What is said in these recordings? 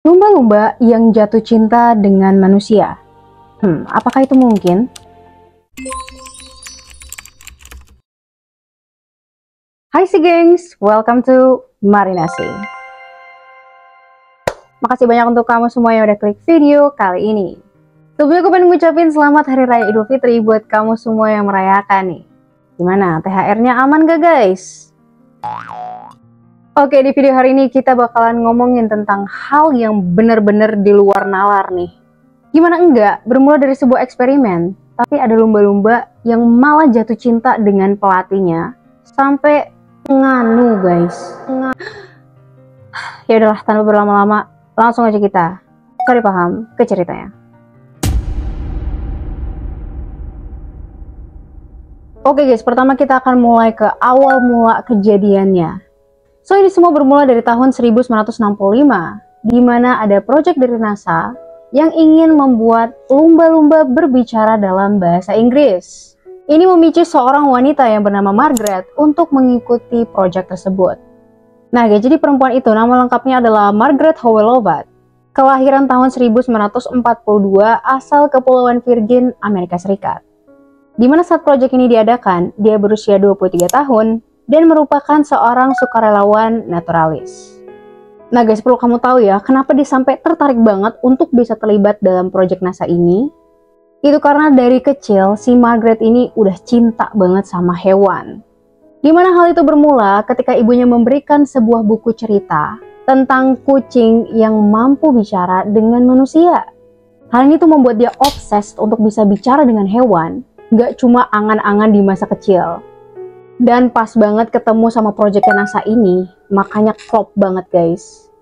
Lumba-lumba yang jatuh cinta dengan manusia. Apakah itu mungkin? Hai si gengs, welcome to Marinasi. Makasih banyak untuk kamu semua yang udah klik video kali ini. Sebelumnya aku pengen ngucapin selamat Hari Raya Idul Fitri buat kamu semua yang merayakan nih. Gimana, THR-nya aman gak guys? Oke, di video hari ini kita bakalan ngomongin tentang hal yang bener-bener di luar nalar nih. Gimana enggak, bermula dari sebuah eksperimen, tapi ada lumba-lumba yang malah jatuh cinta dengan pelatihnya sampai nganu guys. Ya udahlah, tanpa berlama-lama, langsung aja kita cari paham ke ceritanya. Oke guys, pertama kita akan mulai ke awal mula kejadiannya. So ini semua bermula dari tahun 1965, di mana ada proyek dari NASA yang ingin membuat lumba-lumba berbicara dalam bahasa Inggris. Ini memicu seorang wanita yang bernama Margaret untuk mengikuti proyek tersebut. Nah guys, jadi perempuan itu nama lengkapnya adalah Margaret Howell Lovat. Kelahiran tahun 1942 asal Kepulauan Virgin, Amerika Serikat. Dimana saat proyek ini diadakan, dia berusia 23 tahun dan merupakan seorang sukarelawan naturalis. Nah guys, perlu kamu tahu ya, kenapa dia sampai tertarik banget untuk bisa terlibat dalam proyek NASA ini? Itu karena dari kecil si Margaret ini udah cinta banget sama hewan. Dimana hal itu bermula ketika ibunya memberikan sebuah buku cerita tentang kucing yang mampu bicara dengan manusia. Hal ini tuh membuat dia obses untuk bisa bicara dengan hewan, gak cuma angan-angan di masa kecil. Dan pas banget ketemu sama proyeknya NASA ini, makanya klop banget guys.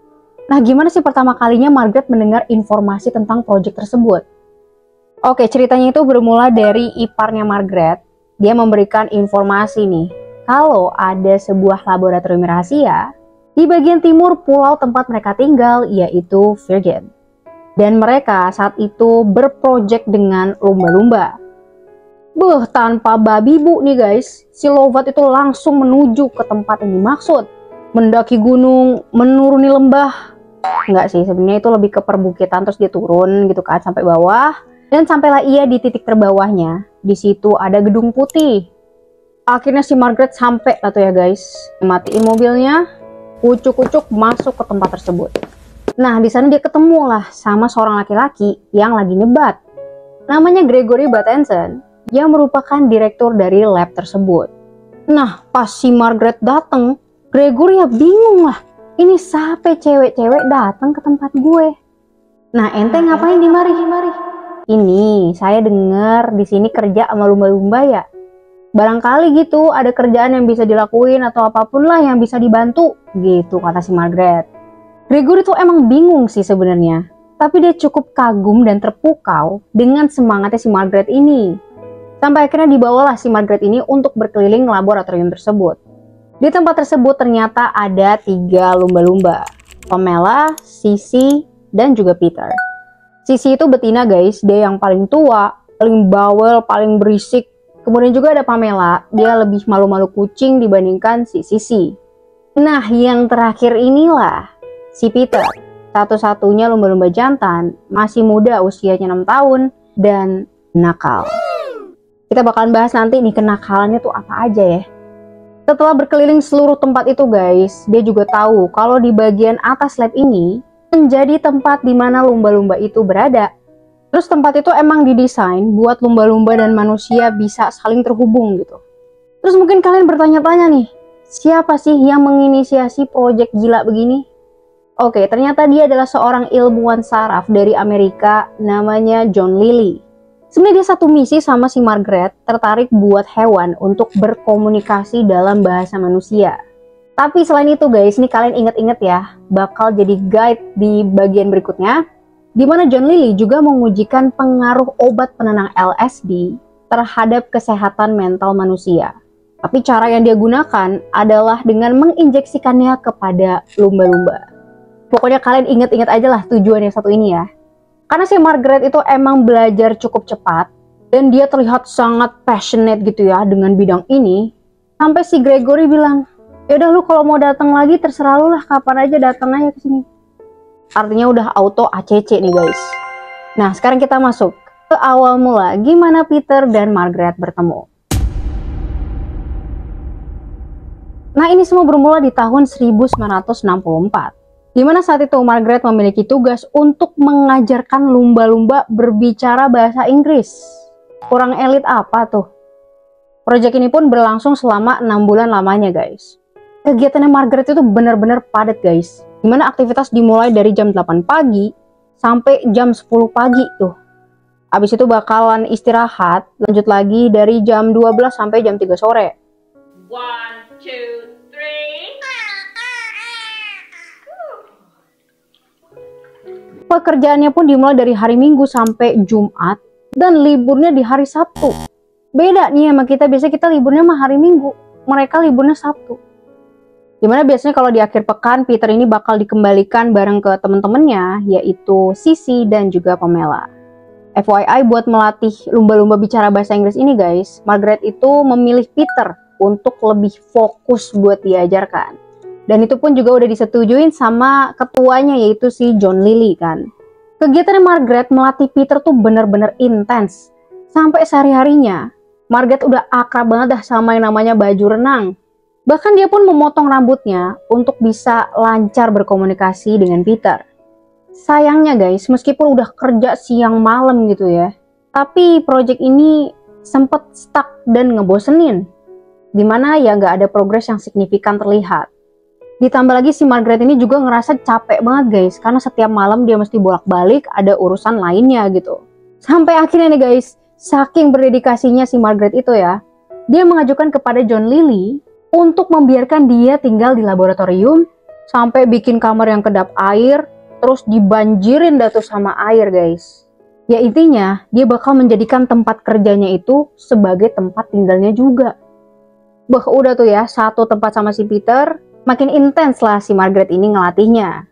Nah gimana sih pertama kalinya Margaret mendengar informasi tentang proyek tersebut? Oke, ceritanya itu bermula dari iparnya Margaret. Dia memberikan informasi nih, kalau ada sebuah laboratorium rahasia di bagian timur pulau tempat mereka tinggal, yaitu Virgin. Dan mereka saat itu berprojek dengan lumba-lumba. Tanpa babi bu nih guys, si Lovat itu langsung menuju ke tempat yang dimaksud. Mendaki gunung, menuruni lembah. Enggak sih, sebenarnya itu lebih ke perbukitan, terus dia turun gitu kan sampai bawah. Dan sampailah ia di titik terbawahnya. Di situ ada gedung putih. Akhirnya si Margaret sampai lah tuh ya guys. Matiin mobilnya, kucuk-kucuk masuk ke tempat tersebut. Nah di sana dia ketemu lah sama seorang laki-laki yang lagi nyebat. Namanya Gregory Bateson, yang merupakan direktur dari lab tersebut. Nah, pas si Margaret datang, Gregory ya bingung lah. Ini sampai cewek-cewek datang ke tempat gue. Nah, ente ngapain di mari? Ini, saya dengar di sini kerja sama lumba-lumba ya. Barangkali gitu ada kerjaan yang bisa dilakuin atau apapun lah yang bisa dibantu, gitu kata si Margaret. Gregory tuh emang bingung sih sebenarnya, tapi dia cukup kagum dan terpukau dengan semangatnya si Margaret ini. Sampai akhirnya dibawalah si Margaret ini untuk berkeliling laboratorium tersebut. Di tempat tersebut ternyata ada 3 lumba-lumba. Pamela, Sissy, dan juga Peter. Sissy itu betina guys, dia yang paling tua, paling bawel, paling berisik. Kemudian juga ada Pamela, dia lebih malu-malu kucing dibandingkan si Sissy. Nah yang terakhir inilah si Peter. Satu-satunya lumba-lumba jantan, masih muda usianya 6 tahun, dan nakal. Kita bakalan bahas nanti nih kenakalannya tuh apa aja ya. Setelah berkeliling seluruh tempat itu guys, dia juga tahu kalau di bagian atas lab ini menjadi tempat di mana lumba-lumba itu berada. Terus tempat itu emang didesain buat lumba-lumba dan manusia bisa saling terhubung gitu. Terus mungkin kalian bertanya-tanya nih, siapa sih yang menginisiasi proyek gila begini? Oke, ternyata dia adalah seorang ilmuwan saraf dari Amerika namanya John Lilly. Sebenarnya dia satu misi sama si Margaret, tertarik buat hewan untuk berkomunikasi dalam bahasa manusia. Tapi selain itu guys, ini kalian inget-inget ya, bakal jadi guide di bagian berikutnya, di mana John Lilly juga mengujikan pengaruh obat penenang LSD terhadap kesehatan mental manusia. Tapi cara yang dia gunakan adalah dengan menginjeksikannya kepada lumba-lumba. Pokoknya kalian inget-inget aja lah tujuan yang satu ini ya. Karena si Margaret itu emang belajar cukup cepat dan dia terlihat sangat passionate gitu ya dengan bidang ini. Sampai si Gregory bilang, "Ya udah lu kalau mau datang lagi terserah lu lah, kapan aja datang aja ke sini." Artinya udah auto ACC nih guys. Nah, sekarang kita masuk ke awal mula gimana Peter dan Margaret bertemu. Nah, ini semua bermula di tahun 1964. Di mana saat itu Margaret memiliki tugas untuk mengajarkan lumba-lumba berbicara bahasa Inggris. Kurang elit apa tuh? Proyek ini pun berlangsung selama 6 bulan lamanya guys. Kegiatannya Margaret itu benar-benar padat guys. Dimana aktivitas dimulai dari jam 8 pagi sampai jam 10 pagi tuh. Habis itu bakalan istirahat, lanjut lagi dari jam 12 sampai jam 3 sore. 1, 2, 3. Pekerjaannya pun dimulai dari hari Minggu sampai Jumat dan liburnya di hari Sabtu. Beda nih sama kita, biasanya kita liburnya mah hari Minggu, mereka liburnya Sabtu. Dimana biasanya kalau di akhir pekan Peter ini bakal dikembalikan bareng ke teman-temannya, yaitu Sissy dan juga Pamela. FYI buat melatih lumba-lumba bicara bahasa Inggris ini guys, Margaret itu memilih Peter untuk lebih fokus buat diajarkan. Dan itu pun juga udah disetujuin sama ketuanya yaitu si John Lilly kan. Kegiatan Margaret melatih Peter tuh bener-bener intens. Sampai sehari-harinya, Margaret udah akrab banget dah sama yang namanya baju renang. Bahkan dia pun memotong rambutnya untuk bisa lancar berkomunikasi dengan Peter. Sayangnya guys, meskipun udah kerja siang malam gitu ya, tapi project ini sempet stuck dan ngebosenin. Dimana ya nggak ada progres yang signifikan terlihat. Ditambah lagi si Margaret ini juga ngerasa capek banget guys, karena setiap malam dia mesti bolak-balik ada urusan lainnya gitu. Sampai akhirnya nih guys, saking berdedikasinya si Margaret itu ya, dia mengajukan kepada John Lilly untuk membiarkan dia tinggal di laboratorium sampai bikin kamar yang kedap air, terus dibanjirin dah tuh sama air guys. Ya intinya dia bakal menjadikan tempat kerjanya itu sebagai tempat tinggalnya juga. Bah udah tuh ya, satu tempat sama si Peter, makin intens lah si Margaret ini ngelatihnya.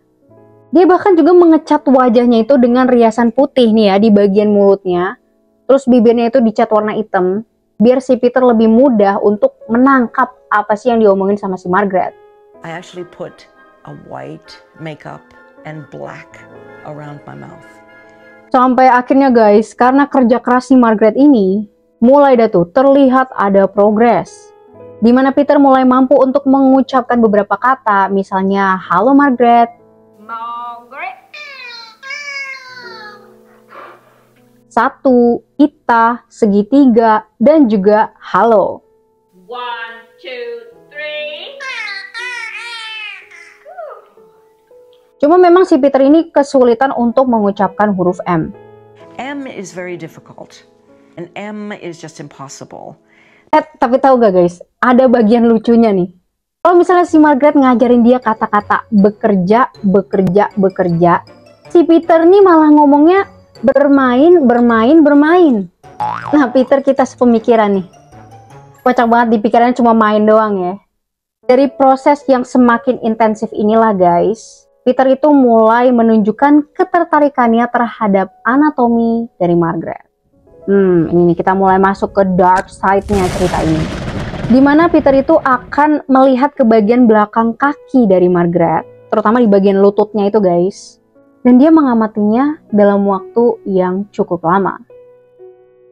Dia bahkan juga mengecat wajahnya itu dengan riasan putih nih ya di bagian mulutnya. Terus bibirnya itu dicat warna hitam, biar si Peter lebih mudah untuk menangkap apa sih yang diomongin sama si Margaret. I actually put a white makeup and black around my mouth. Sampai akhirnya guys, karena kerja keras si Margaret ini, mulai dah tuh terlihat ada progres. Dimana Peter mulai mampu untuk mengucapkan beberapa kata, misalnya halo Margaret, Margaret. satu, ita, segitiga, dan juga halo. 1, 2, 3. Cuma memang si Peter ini kesulitan untuk mengucapkan huruf M. M is very difficult, and M is just impossible. Tapi tahu gak guys, ada bagian lucunya nih. Kalau misalnya si Margaret ngajarin dia kata-kata bekerja, bekerja, bekerja, si Peter nih malah ngomongnya bermain, bermain, bermain. Nah Peter kita sepemikiran nih. Kocak banget di pikirannya cuma main doang ya. Dari proses yang semakin intensif inilah guys, Peter itu mulai menunjukkan ketertarikannya terhadap anatomi dari Margaret. Ini nih kita mulai masuk ke dark side-nya cerita ini. Dimana Peter itu akan melihat ke bagian belakang kaki dari Margaret, terutama di bagian lututnya itu guys. Dan dia mengamatinya dalam waktu yang cukup lama.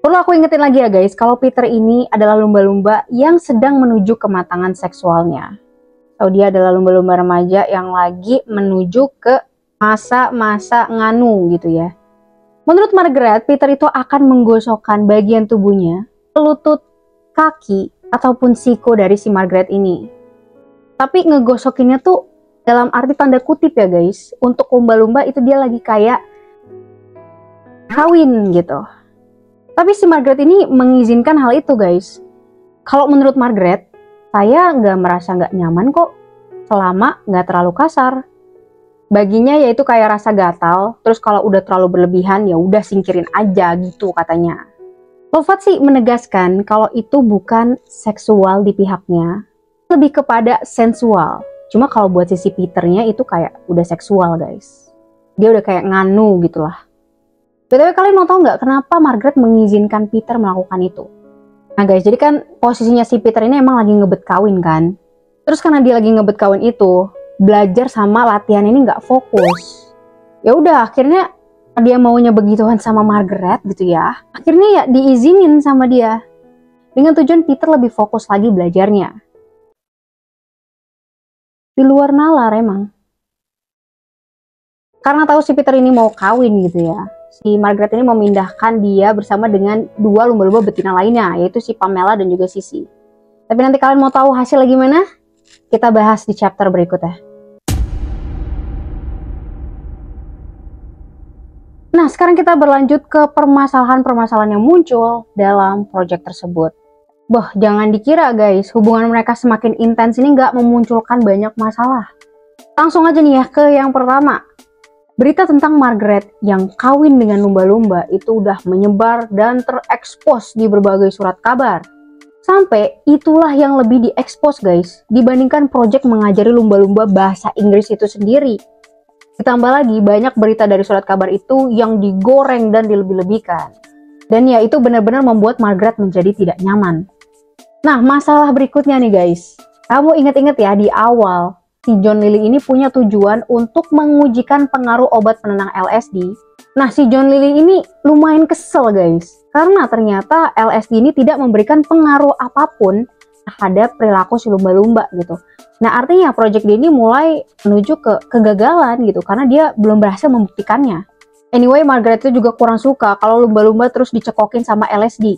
Perlu aku ingetin lagi ya guys, kalau Peter ini adalah lumba-lumba yang sedang menuju kematangan seksualnya. Atau dia adalah lumba-lumba remaja yang lagi menuju ke masa-masa nganu gitu ya. Menurut Margaret, Peter itu akan menggosokkan bagian tubuhnya, lutut, kaki, ataupun siku dari si Margaret ini. Tapi ngegosokinnya tuh dalam arti tanda kutip ya guys. Untuk lumba-lumba itu dia lagi kayak kawin gitu. Tapi si Margaret ini mengizinkan hal itu guys. Kalau menurut Margaret, saya nggak merasa nggak nyaman kok selama nggak terlalu kasar. Baginya yaitu kayak rasa gatal, terus kalau udah terlalu berlebihan ya udah singkirin aja gitu katanya. Lovat sih menegaskan kalau itu bukan seksual di pihaknya, lebih kepada sensual. Cuma kalau buat sisi Peternya itu kayak udah seksual guys. Dia udah kayak nganu gitulah. BTW kalian mau tahu nggak kenapa Margaret mengizinkan Peter melakukan itu? Nah guys, jadi kan posisinya si Peter ini emang lagi ngebet kawin kan. Terus karena dia lagi ngebet kawin itu, belajar sama latihan ini nggak fokus. Ya udah, akhirnya dia maunya begituan sama Margaret gitu ya. Akhirnya ya diizinin sama dia. Dengan tujuan Peter lebih fokus lagi belajarnya. Di luar nalar emang. Karena tahu si Peter ini mau kawin gitu ya. Si Margaret ini memindahkan dia bersama dengan 2 lumba-lumba betina lainnya, yaitu si Pamela dan juga Sissy. Tapi nanti kalian mau tahu hasilnya gimana? Kita bahas di chapter berikutnya. Nah, sekarang kita berlanjut ke permasalahan-permasalahan yang muncul dalam proyek tersebut. Bah, jangan dikira guys, hubungan mereka semakin intens ini nggak memunculkan banyak masalah. Langsung aja nih ya ke yang pertama. Berita tentang Margaret yang kawin dengan lumba-lumba itu udah menyebar dan terekspos di berbagai surat kabar. Sampai itulah yang lebih diekspos guys, dibandingkan proyek mengajari lumba-lumba bahasa Inggris itu sendiri. Ditambah lagi banyak berita dari surat kabar itu yang digoreng dan dilebih-lebihkan. Dan ya itu benar-benar membuat Margaret menjadi tidak nyaman. Nah, masalah berikutnya nih guys. Kamu ingat-ingat ya di awal, si John Lilly ini punya tujuan untuk mengujikan pengaruh obat penenang LSD. Nah, si John Lilly ini lumayan kesel guys. Karena ternyata LSD ini tidak memberikan pengaruh apapun terhadap perilaku si lumba-lumba gitu. Nah, artinya proyek dia ini mulai menuju ke kegagalan gitu. Karena dia belum berhasil membuktikannya. Anyway, Margaret itu juga kurang suka kalau lumba-lumba terus dicekokin sama LSD.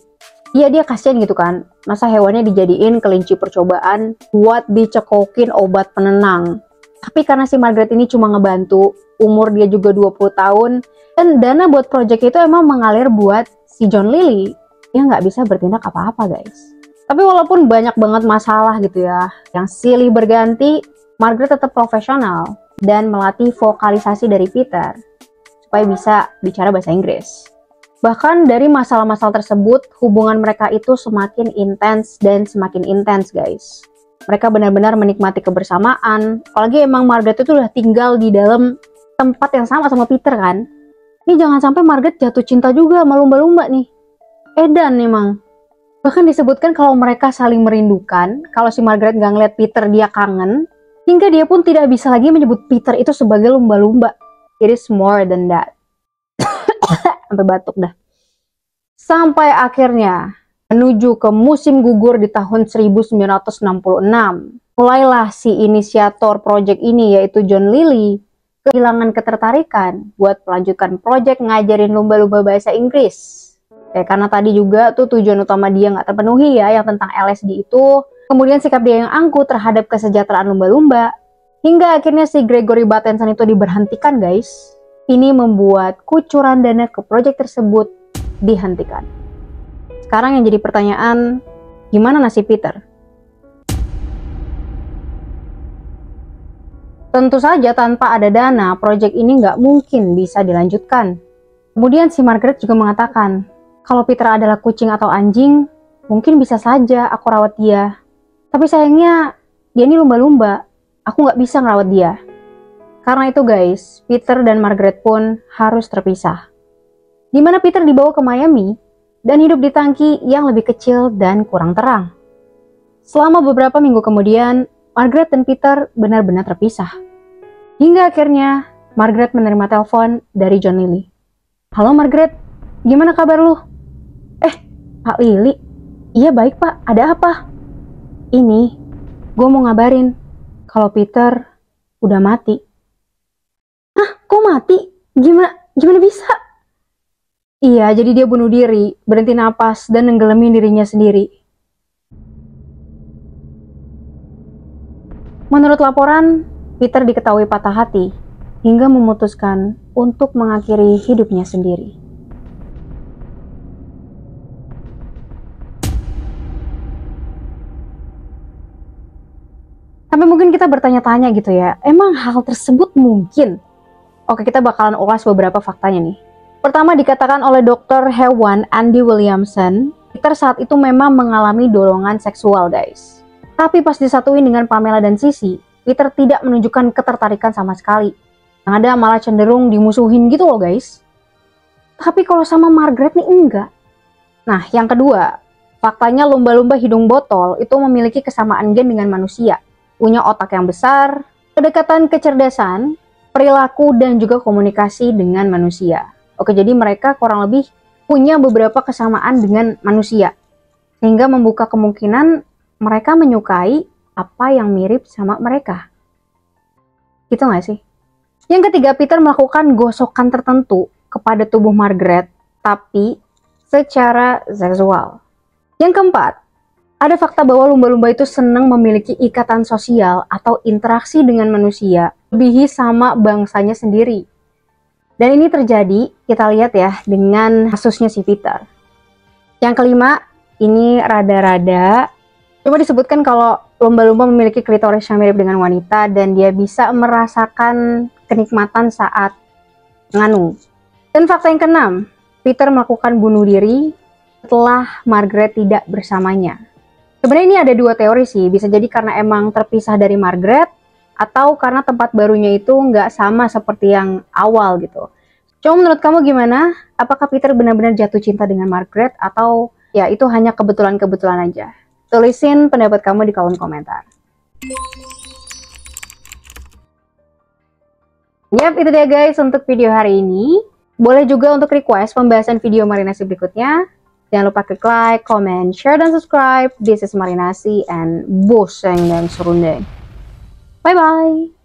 Iya, dia kasihan gitu kan. Masa hewannya dijadiin kelinci percobaan buat dicekokin obat penenang. Tapi karena si Margaret ini cuma ngebantu, umur dia juga 20 tahun, dan dana buat proyek itu emang mengalir buat si John Lilly, dia nggak bisa bertindak apa-apa guys. Tapi walaupun banyak banget masalah gitu ya, yang silih berganti, Margaret tetap profesional dan melatih vokalisasi dari Peter supaya bisa bicara bahasa Inggris. Bahkan dari masalah-masalah tersebut, hubungan mereka itu semakin intens dan semakin intens guys. Mereka benar-benar menikmati kebersamaan, apalagi emang Margaret itu udah tinggal di dalam tempat yang sama Peter kan. Ini jangan sampai Margaret jatuh cinta juga sama lumba-lumba nih. Edan emang. Bahkan disebutkan kalau mereka saling merindukan, kalau si Margaret nggak ngeliat Peter dia kangen, hingga dia pun tidak bisa lagi menyebut Peter itu sebagai lumba-lumba. It is more than that. Sampai batuk dah. Sampai akhirnya menuju ke musim gugur di tahun 1966. Mulailah si inisiator proyek ini yaitu John Lilly kehilangan ketertarikan buat melanjutkan proyek ngajarin lumba-lumba bahasa Inggris. Karena tadi juga tuh tujuan utama dia nggak terpenuhi ya, yang tentang LSD itu. Kemudian sikap dia yang angkuh terhadap kesejahteraan lumba-lumba. Hingga akhirnya si Gregory Bateson itu diberhentikan guys. Ini membuat kucuran dana ke proyek tersebut dihentikan. Sekarang yang jadi pertanyaan, gimana nasib Peter? Tentu saja tanpa ada dana, proyek ini nggak mungkin bisa dilanjutkan. Kemudian si Margaret juga mengatakan, kalau Peter adalah kucing atau anjing, mungkin bisa saja aku rawat dia. Tapi sayangnya, dia ini lumba-lumba, aku nggak bisa ngerawat dia. Karena itu guys, Peter dan Margaret pun harus terpisah. Dimana Peter dibawa ke Miami dan hidup di tangki yang lebih kecil dan kurang terang. Selama beberapa minggu kemudian, Margaret dan Peter benar-benar terpisah. Hingga akhirnya, Margaret menerima telepon dari John Lilly. Halo Margaret, gimana kabar lu? Pak Lilly? Iya baik pak, ada apa? Ini, gue mau ngabarin kalau Peter udah mati. Kok mati? Gimana bisa? Iya, jadi dia bunuh diri, berhenti napas, dan nenggelamin dirinya sendiri. Menurut laporan, Peter diketahui patah hati, hingga memutuskan untuk mengakhiri hidupnya sendiri. Sampai mungkin kita bertanya-tanya gitu ya, emang hal tersebut mungkin? Oke, kita bakalan ulas beberapa faktanya nih. Pertama, dikatakan oleh dokter hewan Andy Williamson, Peter saat itu memang mengalami dorongan seksual guys. Tapi pas disatuin dengan Pamela dan Sissy, Peter tidak menunjukkan ketertarikan sama sekali. Yang ada malah cenderung dimusuhin gitu loh guys. Tapi kalau sama Margaret nih enggak. Nah, yang kedua, faktanya lumba-lumba hidung botol itu memiliki kesamaan gen dengan manusia. Punya otak yang besar, kedekatan kecerdasan, perilaku dan juga komunikasi dengan manusia. Oke, jadi mereka kurang lebih punya beberapa kesamaan dengan manusia, sehingga membuka kemungkinan mereka menyukai apa yang mirip sama mereka. Gitu nggak sih? Yang ketiga, Peter melakukan gosokan tertentu kepada tubuh Margaret, tapi secara seksual. Yang keempat, ada fakta bahwa lumba-lumba itu senang memiliki ikatan sosial atau interaksi dengan manusia, lebihi sama bangsanya sendiri. Dan ini terjadi, kita lihat ya, dengan kasusnya si Peter. Yang kelima, ini rada-rada, cuma disebutkan kalau lumba-lumba memiliki klitoris yang mirip dengan wanita dan dia bisa merasakan kenikmatan saat mengandung. Dan fakta yang keenam, Peter melakukan bunuh diri setelah Margaret tidak bersamanya. Sebenarnya ini ada dua teori sih, bisa jadi karena emang terpisah dari Margaret, atau karena tempat barunya itu nggak sama seperti yang awal gitu. Cuma menurut kamu gimana? Apakah Peter benar-benar jatuh cinta dengan Margaret, atau ya itu hanya kebetulan-kebetulan aja? Tulisin pendapat kamu di kolom komentar. Yap, itu dia guys untuk video hari ini. Boleh juga untuk request pembahasan video Marinasi berikutnya. Jangan lupa klik like, comment, share, dan subscribe. This is Marinasi and Boseng dan Serundeng. Bye-bye.